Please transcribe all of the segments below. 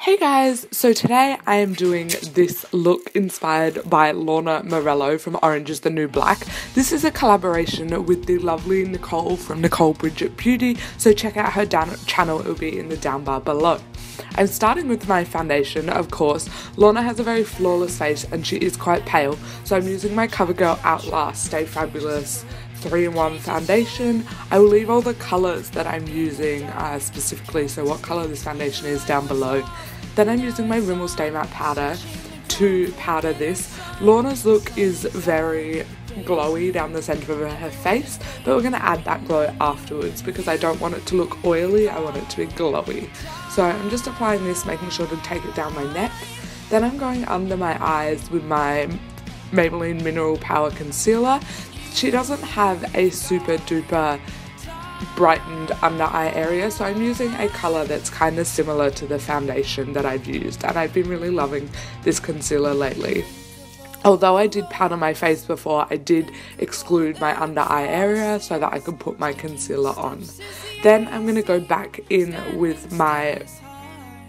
Hey guys, so today I am doing this look inspired by Lorna Morello from Orange is the New Black. This is a collaboration with the lovely Nicole from NicoleyBridgetBeauty, so check out her channel, it will be in the down bar below. I'm starting with my foundation, of course. Lorna has a very flawless face and she is quite pale, so I'm using my CoverGirl Outlast Stay Fabulous 3-in-1 foundation. I will leave all the colours that I'm using specifically, so what colour this foundation is down below. Then I'm using my Rimmel Stay Matte powder to powder this. Lorna's look is very glowy down the centre of her face, but we're going to add that glow afterwards because I don't want it to look oily, I want it to be glowy. So I'm just applying this, making sure to take it down my neck. Then I'm going under my eyes with my Maybelline Mineral Power Concealer. She doesn't have a super duper brightened under eye area, so I'm using a colour that's kind of similar to the foundation that I've used, and I've been really loving this concealer lately. Although I did powder my face before, I did exclude my under eye area so that I could put my concealer on. Then I'm going to go back in with my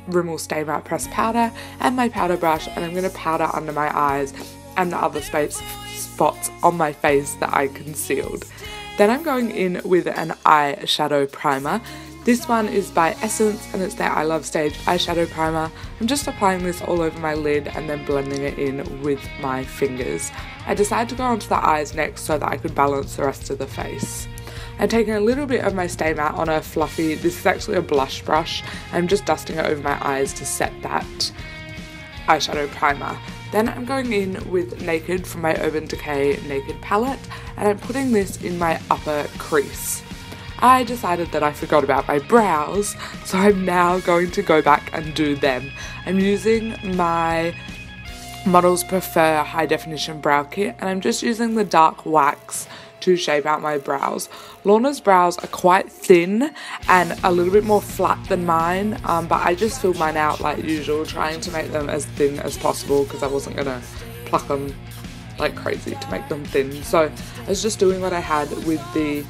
Rimmel Stay Matte Pressed Powder and my powder brush, and I'm going to powder under my eyes and the other spots on my face that I concealed. Then I'm going in with an eyeshadow primer. This one is by Essence and it's their I Love Stage eyeshadow primer. I'm just applying this all over my lid and then blending it in with my fingers. I decided to go onto the eyes next so that I could balance the rest of the face. I'm taking a little bit of my Stay Matte on a fluffy, this is actually a blush brush. I'm just dusting it over my eyes to set that eyeshadow primer. Then I'm going in with Naked from my Urban Decay Naked palette, and I'm putting this in my upper crease. I decided that I forgot about my brows, so I'm now going to go back and do them. I'm using my Models Prefer High Definition Brow Kit, and I'm just using the dark wax to shape out my brows. Lorna's brows are quite thin and a little bit more flat than mine, but I just filled mine out like usual, trying to make them as thin as possible because I wasn't gonna pluck them like crazy to make them thin. So I was just doing what I had with the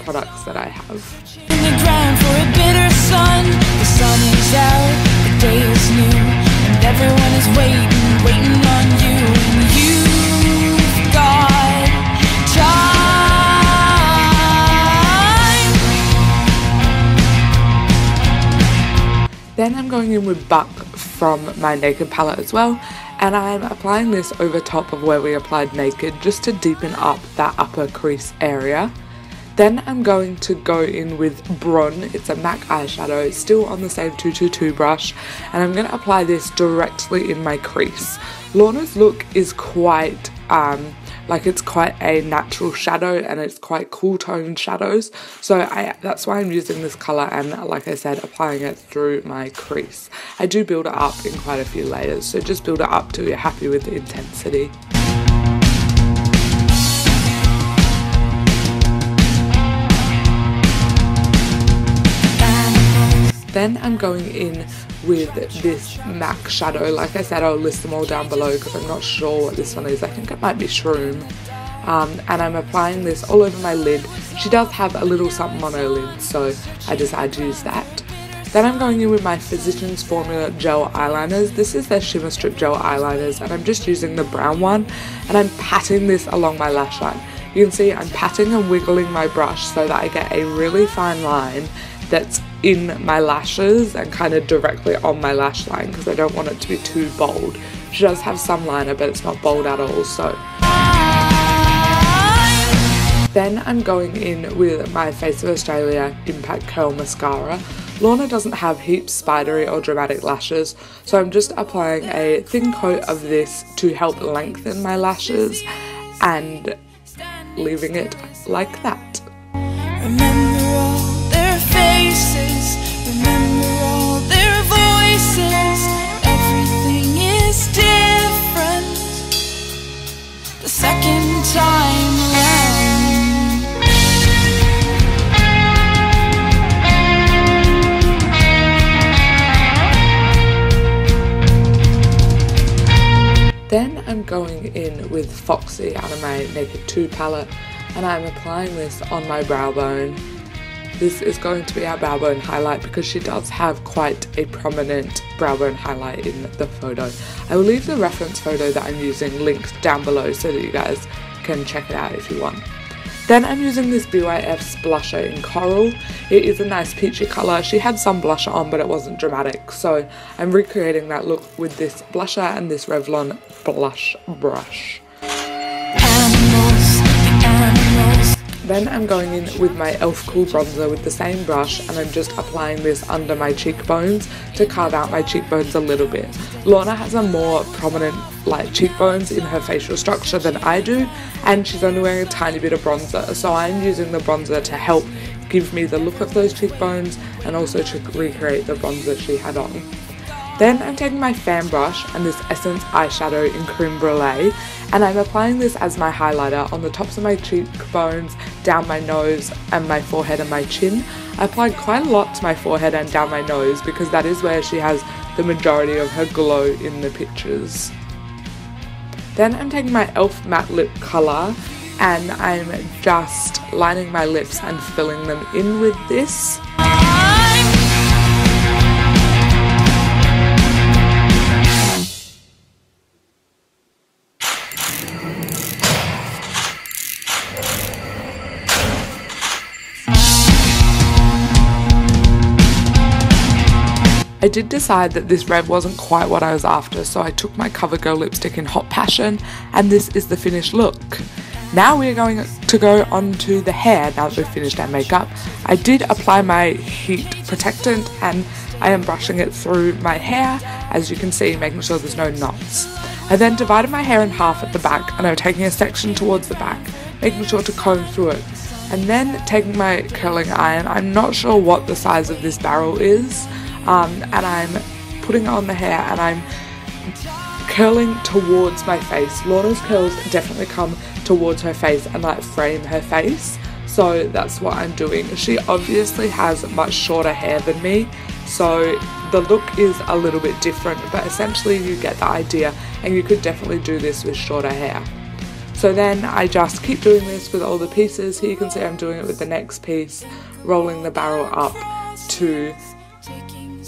products that I have. In the ground for a bitter sun, the sun is out, the day is new, and everyone is waiting on you, and you've got time. Then I'm going in with Buck from my Naked palette as well, and I'm applying this over top of where we applied Naked just to deepen up that upper crease area. Then I'm going to go in with Brun, it's a MAC eyeshadow, it's still on the same 222 brush, and I'm going to apply this directly in my crease. Lorna's look is quite, it's quite a natural shadow and it's quite cool toned shadows, so that's why I'm using this colour and, like I said, applying it through my crease. I do build it up in quite a few layers, so just build it up till you're happy with the intensity. Then I'm going in with this MAC shadow. Like I said, I'll list them all down below because I'm not sure what this one is. I think it might be Shroom. And I'm applying this all over my lid. She does have a little something on her lid, so I decided to use that. Then I'm going in with my Physicians Formula Gel Eyeliners. This is their Shimmer Strip Gel Eyeliners, and I'm just using the brown one, and I'm patting this along my lash line. You can see I'm patting and wiggling my brush so that I get a really fine line that's in my lashes and kind of directly on my lash line because I don't want it to be too bold. She does have some liner, but it's not bold at all, so. Then I'm going in with my Face of Australia Impact Curl Mascara. Lorna doesn't have heaps spidery or dramatic lashes, so I'm just applying a thin coat of this to help lengthen my lashes and leaving it like that. Remember all their faces, remember all their voices, everything is different the second time around. Then I'm going in with Foxy out of my Naked 2 palette, and I'm applying this on my brow bone. this is going to be our brow bone highlight because she does have quite a prominent brow bone highlight in the photo. I will leave the reference photo that I'm using linked down below so that you guys can check it out if you want. Then I'm using this BYF's blusher in Coral. It is a nice peachy colour. She had some blusher on but it wasn't dramatic, so I'm recreating that look with this blusher and this Revlon blush brush. Then I'm going in with my e.l.f. Cool Bronzer with the same brush, and I'm just applying this under my cheekbones to carve out my cheekbones a little bit. Lorna has a more prominent cheekbones in her facial structure than I do, and she's only wearing a tiny bit of bronzer, so I'm using the bronzer to help give me the look of those cheekbones and also to recreate the bronzer she had on. Then I'm taking my fan brush and this Essence eyeshadow in Cream Brulee, and I'm applying this as my highlighter on the tops of my cheekbones, down my nose and my forehead and my chin. I applied quite a lot to my forehead and down my nose because that is where she has the majority of her glow in the pictures. Then I'm taking my e.l.f. matte lip colour and I'm just lining my lips and filling them in with this. I did decide that this red wasn't quite what I was after, so I took my CoverGirl lipstick in Hot Passion, and this is the finished look. Now we're going to go on to the hair now that we've finished our makeup. I did apply my heat protectant and I am brushing it through my hair, as you can see, making sure there's no knots. I then divided my hair in half at the back and I'm taking a section towards the back, making sure to comb through it. And then taking my curling iron, I'm not sure what the size of this barrel is, and I'm putting it on the hair and I'm curling towards my face. Lorna's curls definitely come towards her face and frame her face, so that's what I'm doing. She obviously has much shorter hair than me, so the look is a little bit different, but essentially you get the idea, and you could definitely do this with shorter hair. So then I just keep doing this with all the pieces. Here you can see I'm doing it with the next piece, rolling the barrel up to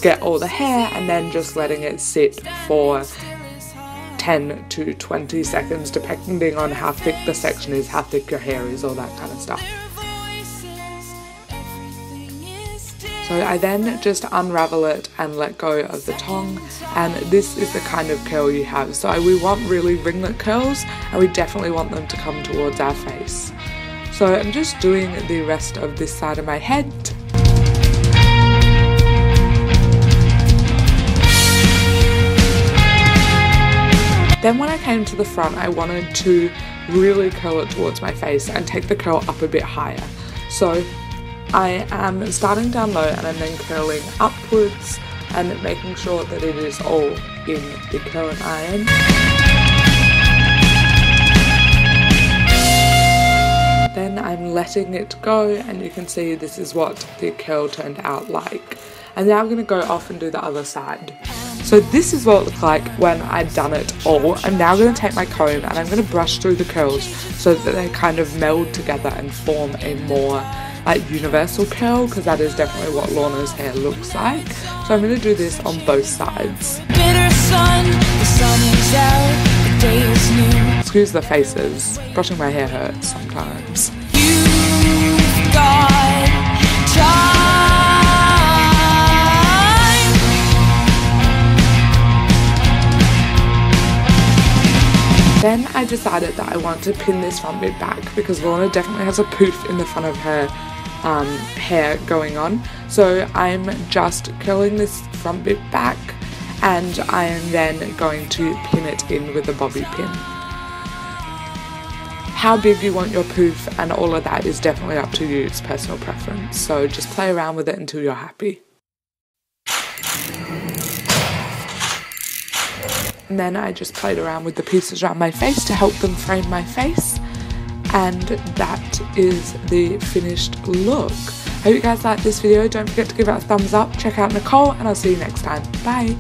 get all the hair and then just letting it sit for 10 to 20 seconds depending on how thick the section is, how thick your hair is, all that kind of stuff. So I then just unravel it and let go of the tongue, and this is the kind of curl you have. So we want really ringlet curls and we definitely want them to come towards our face. So I'm just doing the rest of this side of my head. Then when I came to the front, I wanted to really curl it towards my face and take the curl up a bit higher. So I am starting down low and I'm then curling upwards and making sure that it is all in the curling iron. Then I'm letting it go, and you can see this is what the curl turned out like. And now I'm going to go off and do the other side. So this is what it looked like when I'd done it all. I'm now going to take my comb and I'm going to brush through the curls so that they kind of meld together and form a more universal curl, because that is definitely what Lorna's hair looks like. So I'm going to do this on both sides. Bitter sun, the sun is out, the day is new. Excuse the faces, brushing my hair hurts sometimes. You've got time. Then I decided that I want to pin this front bit back because Lorna definitely has a poof in the front of her hair going on. So I'm just curling this front bit back and I am then going to pin it in with a bobby pin. How big you want your poof and all of that is definitely up to you, it's personal preference. So just play around with it until you're happy. And then I just played around with the pieces around my face to help them frame my face. And that is the finished look. Hope you guys liked this video. Don't forget to give it a thumbs up. Check out Nicole and I'll see you next time. Bye!